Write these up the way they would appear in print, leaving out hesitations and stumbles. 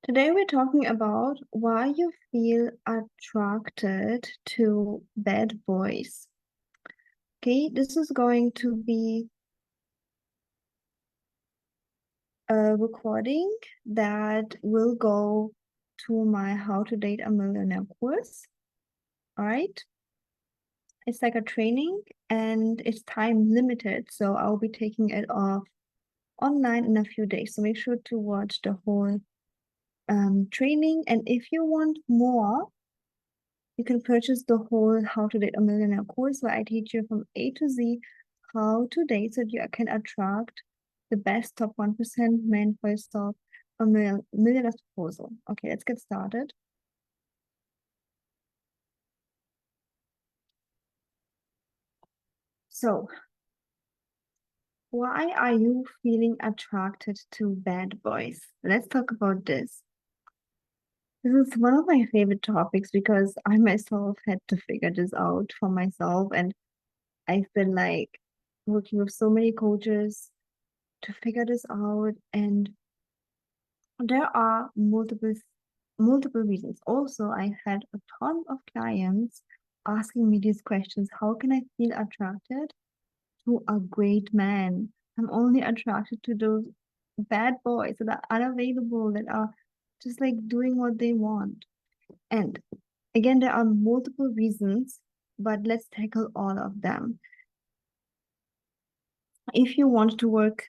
Today we're talking about why you feel attracted to bad boys. Okay, this is going to be a recording that will go to my How to Date a Millionaire course. All right. It's like a training and it's time limited, so I'll be taking it off online in a few days. So make sure to watch the whole training. And if you want more, you can purchase the whole How to Date a Millionaire course where I teach you from A to Z how to date so that you can attract the best top 1% men for yourself, a millionaire proposal. Okay, let's get started. So, why are you feeling attracted to bad boys? Let's talk about this. This is one of my favorite topics because I myself had to figure this out for myself, and I've been like working with so many coaches to figure this out, and there are multiple reasons. Also, I had a ton of clients asking me these questions. How can I feel attracted to a great man? I'm only attracted to those bad boys that are unavailable, that are just like doing what they want. And again, there are multiple reasons, but let's tackle all of them. If you want to work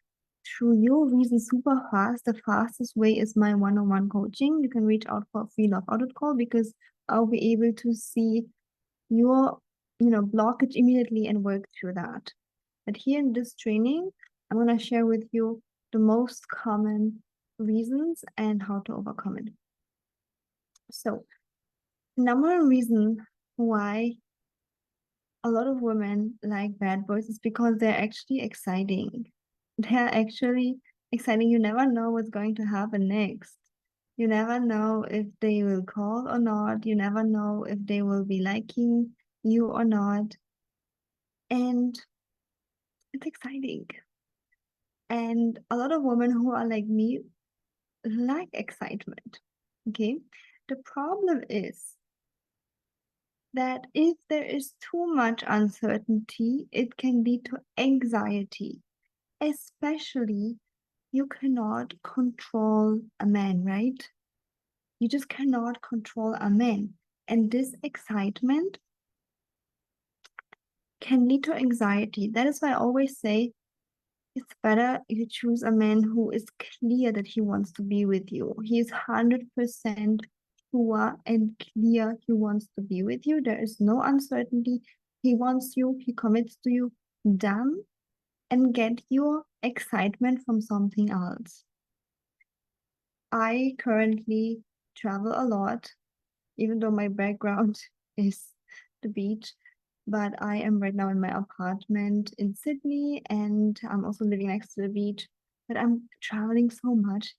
through your reasons super fast, the fastest way is my one-on-one coaching. You can reach out for a free love audit call because I'll be able to see your, blockage immediately and work through that. But here in this training, I'm going to share with you the most common reasons and how to overcome it. So, number one reason why a lot of women like bad boys is because they're actually exciting. They're actually exciting. You never know what's going to happen next. You never know if they will call or not. You never know if they will be liking you or not. And it's exciting. And a lot of women who are like me like excitement. Okay. The problem is that if there is too much uncertainty, it can lead to anxiety. Especially, you cannot control a man, right? You just cannot control a man. And this excitement can lead to anxiety. That is why I always say it's better you choose a man who is clear that he wants to be with you. He is 100% sure and clear he wants to be with you. There is no uncertainty. He wants you, he commits to you. Done. And get your excitement from something else. I currently travel a lot, even though my background is the beach, but I am right now in my apartment in Sydney and I'm also living next to the beach. But I'm traveling so much.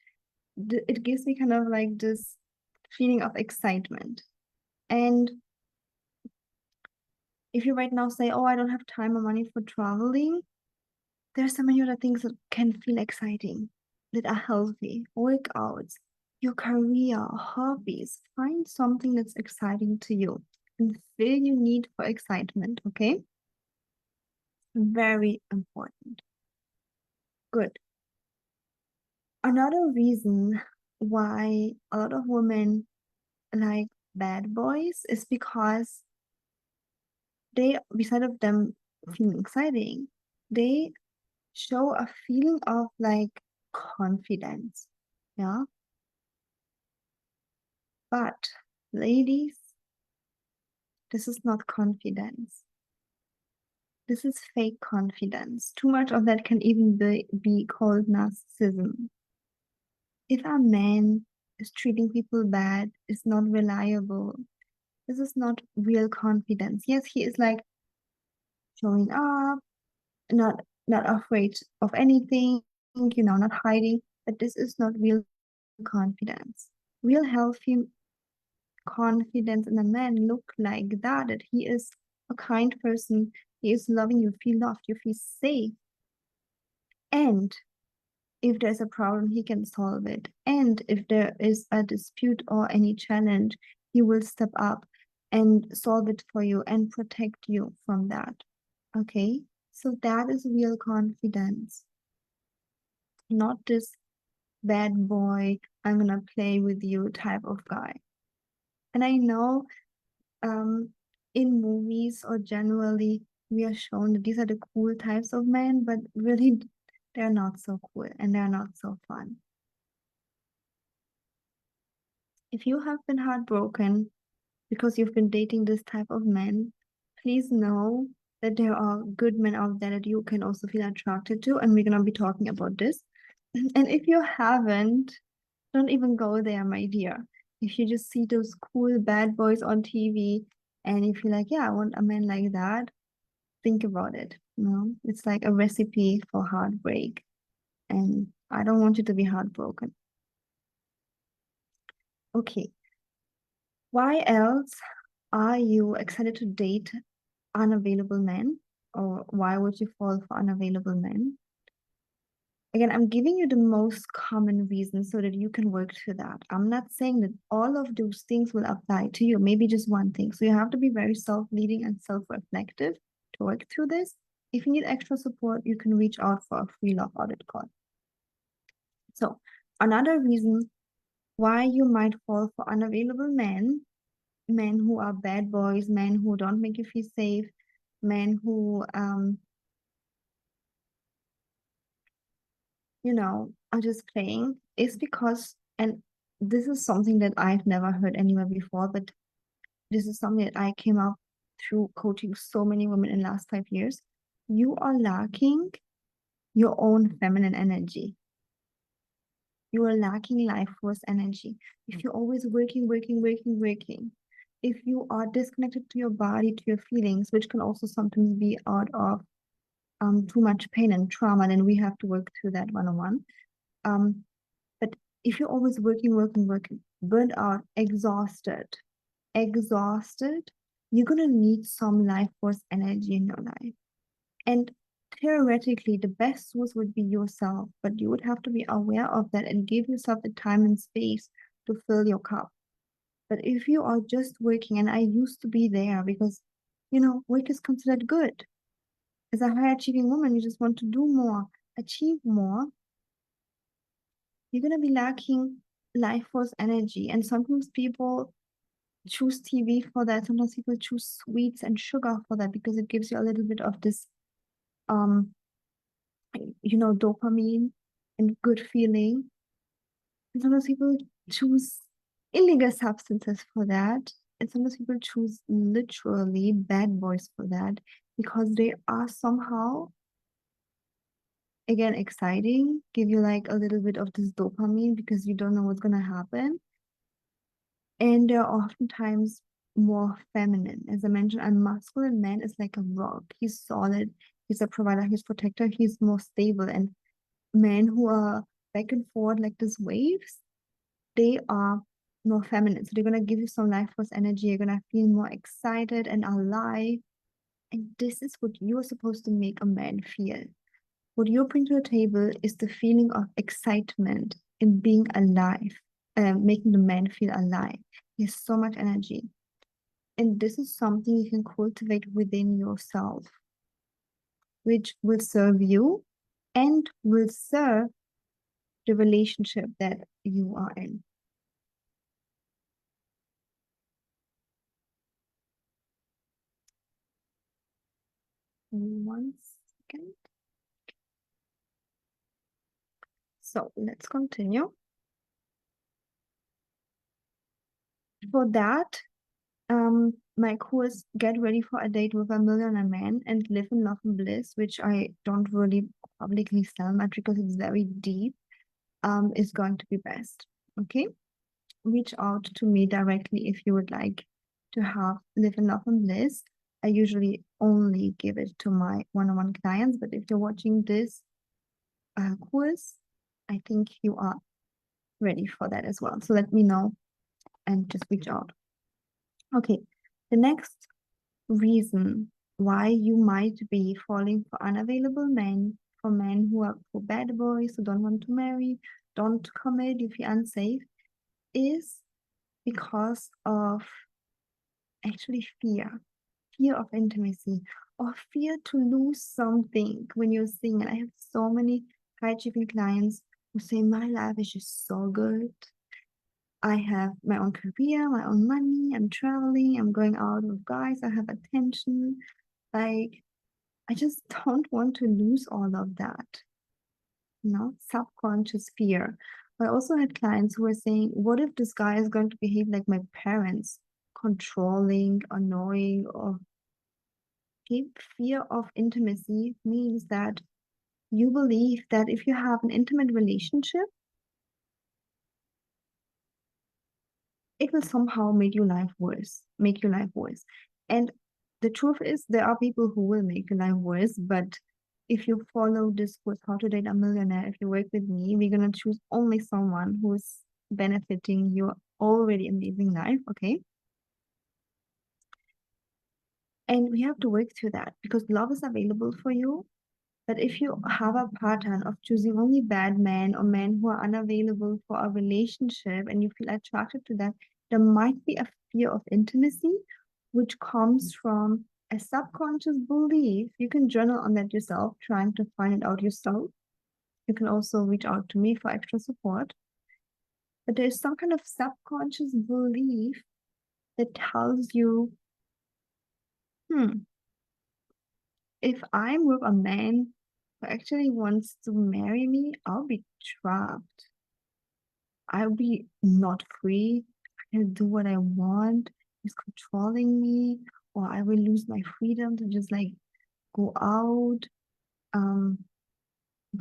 It gives me kind of like this feeling of excitement. And if you right now say, oh, I don't have time or money for traveling, there's so many other things that can feel exciting, that are healthy, workouts, your career, hobbies. Find something that's exciting to you and fill your need for excitement, okay? Very important. Good. Another reason why a lot of women like bad boys is because they, beside of them feeling exciting, they show a feeling of like confidence. Yeah. But ladies, this is not confidence. This is fake confidence. Too much of that can even be called narcissism. If a man is treating people bad, is not reliable, this is not real confidence. Yes, he is like showing up, not afraid of anything, not hiding, but this is not real confidence. Real healthy confidence in a man look like that he is a kind person, he is loving you, feel loved, you feel safe. And If there's a problem, he can solve it. And if there is a dispute or any challenge, he will step up and solve it for you and protect you from that. Okay? So that is real confidence, not this bad boy, I'm gonna play with you type of guy. And I know in movies or generally we are shown that these are the cool types of men, but really they're not so cool and they're not so fun. If you have been heartbroken because you've been dating this type of men, please know that there are good men out there that you can also feel attracted to, and we're gonna be talking about this. And if you haven't, don't even go there, my dear. If you just see those cool bad boys on TV and you feel like, yeah, I want a man like that, think about it. You know, it's like a recipe for heartbreak. And I don't want you to be heartbroken. Okay. Why else are you excited to date unavailable men? Or why would you fall for unavailable men? Again, I'm giving you the most common reasons so that you can work through that. I'm not saying that all of those things will apply to you, maybe just one thing. So you have to be very self-leading and self-reflective to work through this. If you need extra support, you can reach out for a free love audit call. So another reason why you might fall for unavailable men, men who are bad boys, men who don't make you feel safe, men who are just playing, is because, and this is something that I've never heard anywhere before, but this is something that I came up through coaching so many women in the last 5 years. You are lacking your own feminine energy. You are lacking life force energy. If you're always working, if you are disconnected to your body, to your feelings, which can also sometimes be out of too much pain and trauma, then we have to work through that one-on-one. But if you're always working, burnt out, exhausted, you're gonna need some life force energy in your life. And theoretically, the best source would be yourself, but you would have to be aware of that and give yourself the time and space to fill your cup. But if you are just working, and I used to be there because, work is considered good. As a high achieving woman, you just want to do more, achieve more. You're going to be lacking life force energy. And sometimes people choose TV for that. Sometimes people choose sweets and sugar for that because it gives you a little bit of this, dopamine and good feeling. And sometimes people choose illegal substances for that. And sometimes people choose literally bad boys for that because they are somehow, again, exciting, give you like a little bit of this dopamine because you don't know what's going to happen. And they're oftentimes more feminine. As I mentioned, a masculine man is like a rock. He's solid. He's a provider. He's protector. He's more stable. And men who are back and forth like these waves, they are more feminine. So they're going to give you some life force energy. You're going to feel more excited and alive. And this is what you are supposed to make a man feel. What you bring to the table is the feeling of excitement in being alive, making the man feel alive. He has so much energy. And this is something you can cultivate within yourself, which will serve you and will serve the relationship that you are in. One second. So let's continue. For that, my course, Get Ready for a Date with a Millionaire Man and Live in Love and Bliss, which I don't really publicly sell much because it's very deep, is going to be best. Okay? Reach out to me directly if you would like to have Live in Love and Bliss. I usually only give it to my one-on-one clients, but if you're watching this course, I think you are ready for that as well. So let me know and just reach out. Okay, the next reason why you might be falling for unavailable men for men who are for bad boys who don't want to marry, don't commit, you feel unsafe, is because of actually fear of intimacy, or fear to lose something when you're single. I have so many high achieving clients who say, my life is just so good. I have my own career, my own money, I'm traveling, I'm going out with guys, I have attention. Like, I just don't want to lose all of that, subconscious fear. I also had clients who were saying, what if this guy is going to behave like my parents, controlling, annoying, or fear of intimacy means that you believe that if you have an intimate relationship, it will somehow make your life worse. And the truth is, there are people who will make your life worse, but if you follow this course, How to Date a Millionaire, if you work with me, we're gonna choose only someone who is benefiting your already amazing life, okay? And we have to work through that because love is available for you. But if you have a pattern of choosing only bad men or men who are unavailable for a relationship and you feel attracted to that, there might be a fear of intimacy, which comes from a subconscious belief. You can journal on that yourself, trying to find it out yourself. You can also reach out to me for extra support. But there's some kind of subconscious belief that tells you, if I'm with a man who actually wants to marry me, I'll be trapped. I'll be not free. I can do what I want. He's controlling me, or I will lose my freedom to just like go out, um,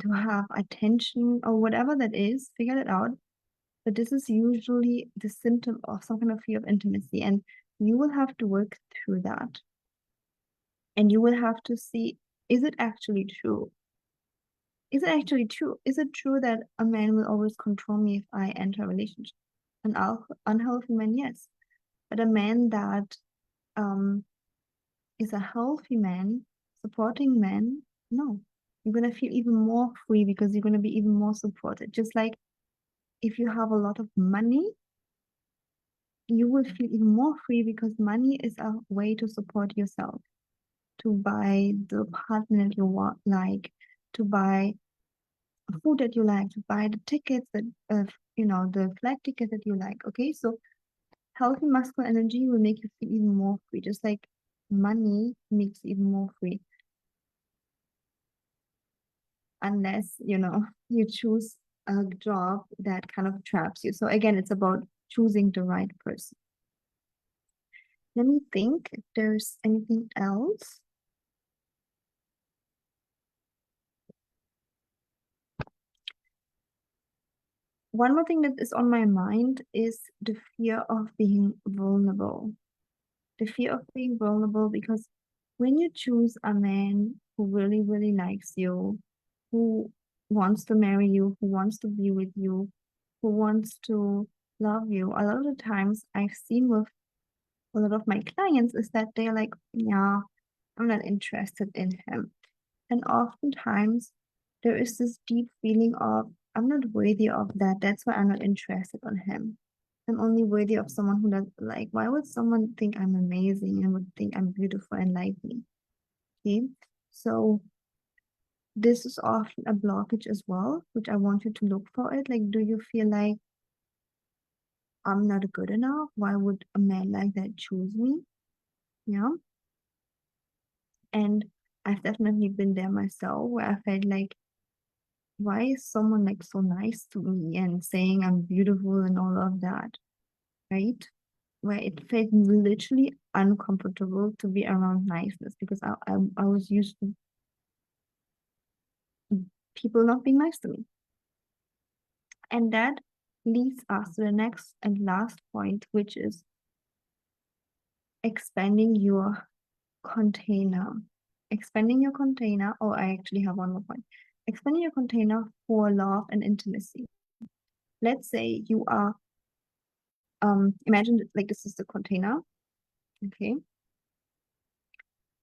to have attention or whatever that is. Figure it out. But this is usually the symptom of some kind of fear of intimacy, and you will have to work through that. And you will have to see, is it actually true? Is it actually true? Is it true that a man will always control me if I enter a relationship? An unhealthy man, yes. But a man that um is a healthy man, supporting man, no. You're gonna feel even more free because you're gonna be even more supported. Just like if you have a lot of money, you will feel even more free because money is a way to support yourself, to buy the partner that you want, like to buy food that you like, to buy the tickets that the flight ticket that you like. Okay, so healthy masculine energy will make you feel even more free, just like money makes you even more free. Unless, you choose a job that kind of traps you. So again, it's about choosing the right person. Let me think if there's anything else. One more thing that is on my mind is the fear of being vulnerable. The fear of being vulnerable because when you choose a man who really, really likes you, who wants to marry you, who wants to be with you, who wants to love you, a lot of the times I've seen with a lot of my clients is that they're like, yeah, I'm not interested in him. And oftentimes there is this deep feeling of, I'm not worthy of that. That's why I'm not interested on him. I'm only worthy of someone who does like, why would someone think I'm amazing and would think I'm beautiful and like me? Okay. So this is often a blockage as well, which I want you to look for it. Like, do you feel like I'm not good enough? Why would a man like that choose me? Yeah. And I've definitely been there myself where I felt like, why is someone like so nice to me and saying I'm beautiful and all of that, right? Where it felt literally uncomfortable to be around niceness because I was used to people not being nice to me. And that leads us to the next and last point, which is expanding your container. Expanding your container, oh, I actually have one more point. Expanding your container for love and intimacy. Let's say you are, imagine like this is the container, okay?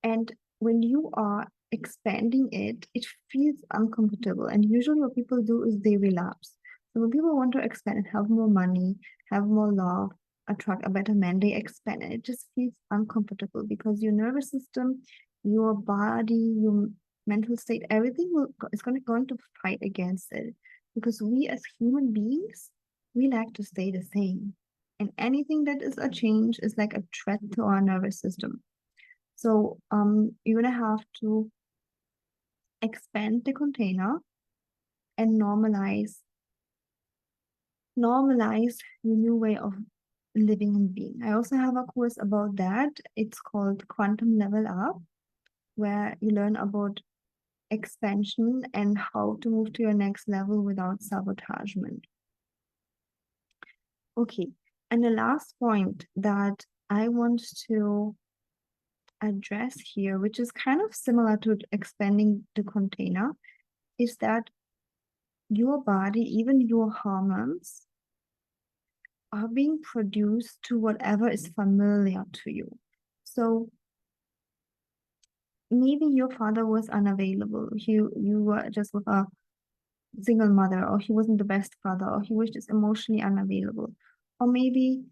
And when you are expanding it, it feels uncomfortable. And usually what people do is they relapse. So when people want to expand and have more money, have more love, attract a better man, they expand and it just feels uncomfortable because your nervous system, your body, your mental state, everything is going to fight against it. Because we as human beings, we like to stay the same. And anything that is a change is like a threat to our nervous system. So you're gonna have to expand the container and normalize your new way of living and being. I also have a course about that. It's called Quantum Level Up, where you learn about expansion and how to move to your next level without sabotagement. Okay, and the last point that I want to address here, which is kind of similar to expanding the container, is that your body, even your hormones, are being produced to whatever is familiar to you. So maybe your father was unavailable. You were just with a single mother, or he wasn't the best father, or he was just emotionally unavailable. Or maybe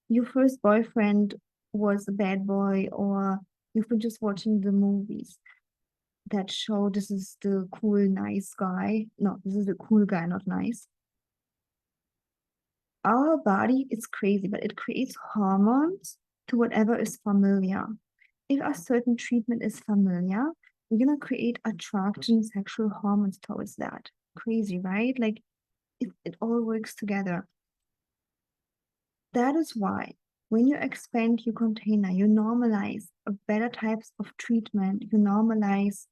your first boyfriend was a bad boy, or you've been just watching the movies that show this is the cool, nice guy. No, this is the cool guy, not nice. Our body is crazy, but it creates hormones to whatever is familiar. If a certain treatment is familiar, you're gonna create attraction, sexual hormones towards that. Crazy, right? Like it all works together. That is why when you expand your container, you normalize better types of treatment, you normalize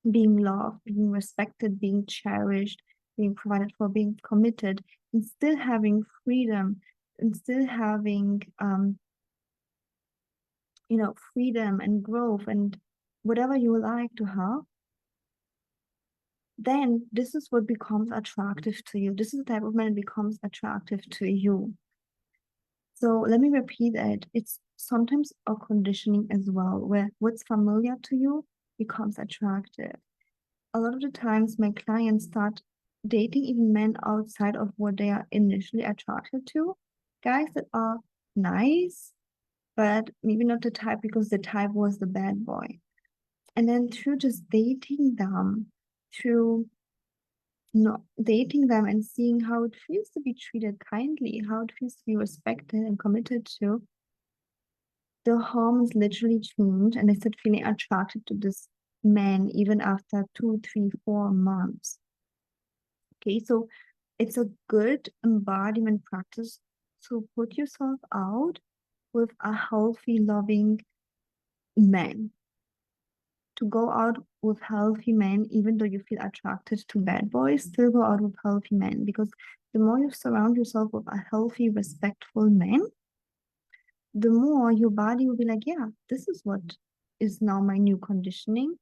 being loved, being respected, being cherished, being provided for, being committed, and still having freedom, and still having freedom and growth and whatever you like to have, then this is what becomes attractive to you. This is the type of man that becomes attractive to you. So let me repeat it. It's sometimes a conditioning as well, where what's familiar to you becomes attractive. A lot of the times my clients start dating even men outside of what they are initially attracted to. Guys that are nice, but maybe not the type because the type was the bad boy. And then through just dating them, through not dating them and seeing how it feels to be treated kindly, how it feels to be respected and committed to, the hormones literally change and they start feeling attracted to this man even after 2, 3, 4 months. Okay, so it's a good embodiment practice to put yourself out with a healthy, loving man. To go out with healthy men, even though you feel attracted to bad boys, still go out with healthy men because the more you surround yourself with a healthy, respectful man, the more your body will be like, yeah, this is what is now my new conditioning.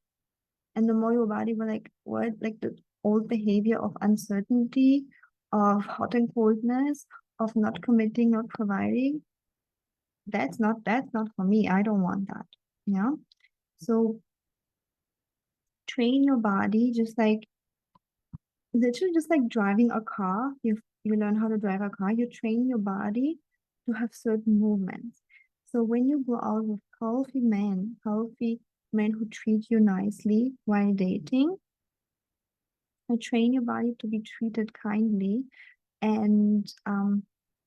And the more your body will like, what, like the old behavior of uncertainty, of hot and coldness, of not committing, not providing, that's not for me. I don't want that. Yeah. So train your body just like literally just like driving a car. You learn how to drive a car, you train your body to have certain movements. So when you go out with healthy men who treat you nicely while dating, you train your body to be treated kindly, and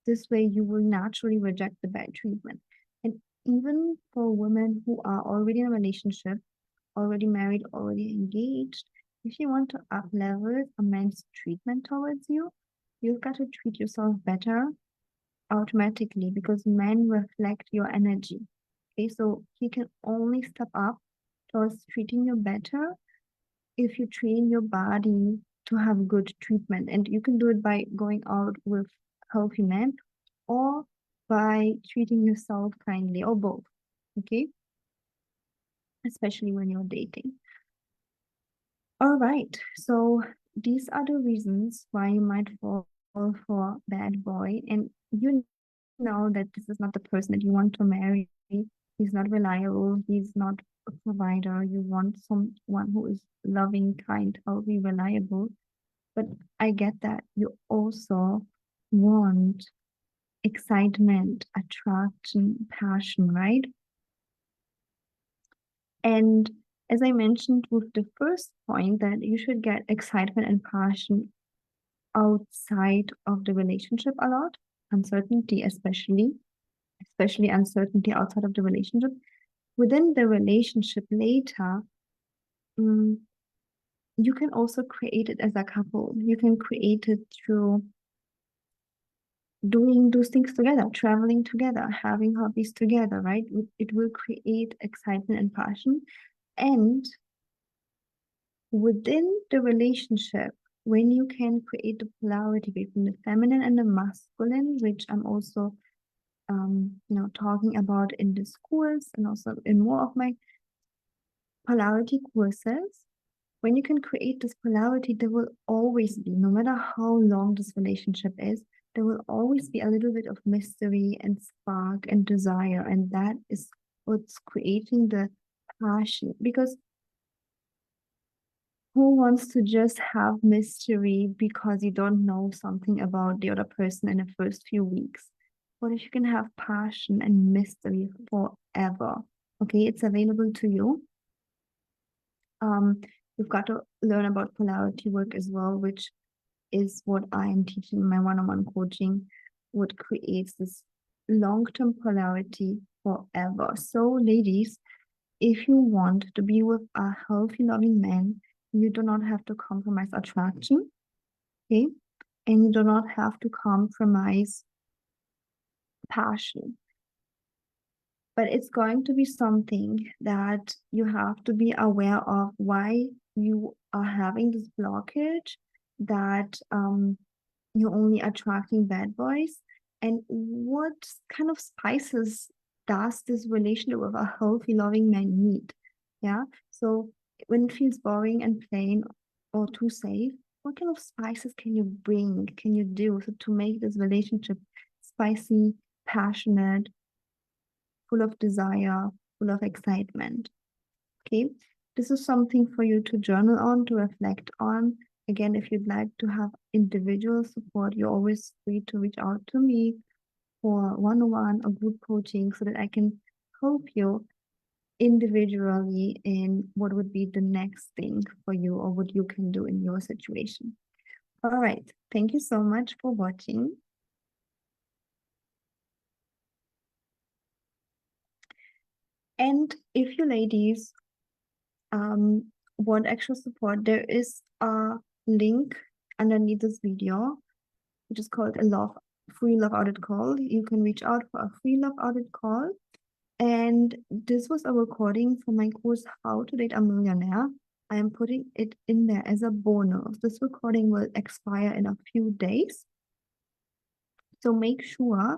this way you will naturally reject the bad treatment. And even for women who are already in a relationship, already married, already engaged, if you want to up level a man's treatment towards you, you've got to treat yourself better automatically because men reflect your energy. Okay, so he can only step up towards treating you better if you train your body to have good treatment. And you can do it by going out with healthy men or by treating yourself kindly or both. Okay, especially when you're dating. All right, so these are the reasons why you might fall for bad boy, and you know that this is not the person that you want to marry. He's not reliable. He's not a provider, you want someone who is loving, kind, healthy, reliable. But I get that you also want excitement, attraction, passion, right? And as I mentioned with the first point, that you should get excitement and passion outside of the relationship a lot, uncertainty especially uncertainty outside of the relationship. Within the relationship later, mm, you can also create it as a couple. You can create it through doing those things together, traveling together, having hobbies together, right? It will create excitement and passion. And within the relationship, when you can create the polarity between the feminine and the masculine, which I'm also talking about in this course and also in more of my polarity courses, when you can create this polarity, there will always be, no matter how long this relationship is, there will always be a little bit of mystery and spark and desire. And that is what's creating the passion. Because who wants to just have mystery because you don't know something about the other person in the first few weeks? What if you can have passion and mystery forever? Okay, it's available to you. You've got to learn about polarity work as well, which is what I am teaching in my one-on-one coaching, what creates this long-term polarity forever. So, ladies, if you want to be with a healthy, loving man, you do not have to compromise attraction, okay? And you do not have to compromise passion. But it's going to be something that you have to be aware of why you are having this blockage, that you're only attracting bad boys, and what kind of spices does this relationship with a healthy, loving man need? Yeah. So when it feels boring and plain or too safe, what kind of spices can you bring, can you do so to make this relationship spicy, passionate, full of desire, full of excitement? Okay. This is something for you to journal on, to reflect on. Again, if you'd like to have individual support, you're always free to reach out to me for one-on-one or group coaching so that I can help you individually in what would be the next thing for you or what you can do in your situation. All right. Thank you so much for watching. And if you ladies want extra support, there is a link underneath this video, which is called a free love audit call. You can reach out for a free love audit call. And this was a recording for my course, How to Date a Millionaire. I am putting it in there as a bonus. This recording will expire in a few days. So make sure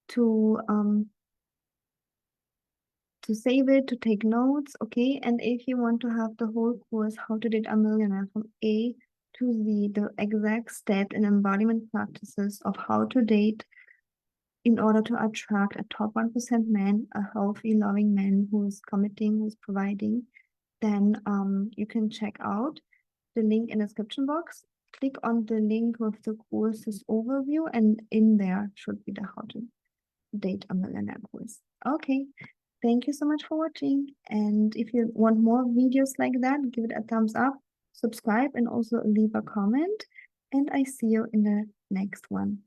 to save it, to take notes, okay? And if you want to have the whole course, How to Date a Millionaire from A to Z, the exact step and embodiment practices of how to date in order to attract a top 1% man, a healthy, loving man who is committing, who's providing, then you can check out the link in the description box. Click on the link with the courses overview, and in there should be the How to Date a Millionaire course. Okay, thank you so much for watching. And if you want more videos like that, give it a thumbs up, subscribe, and also leave a comment. And I see you in the next one.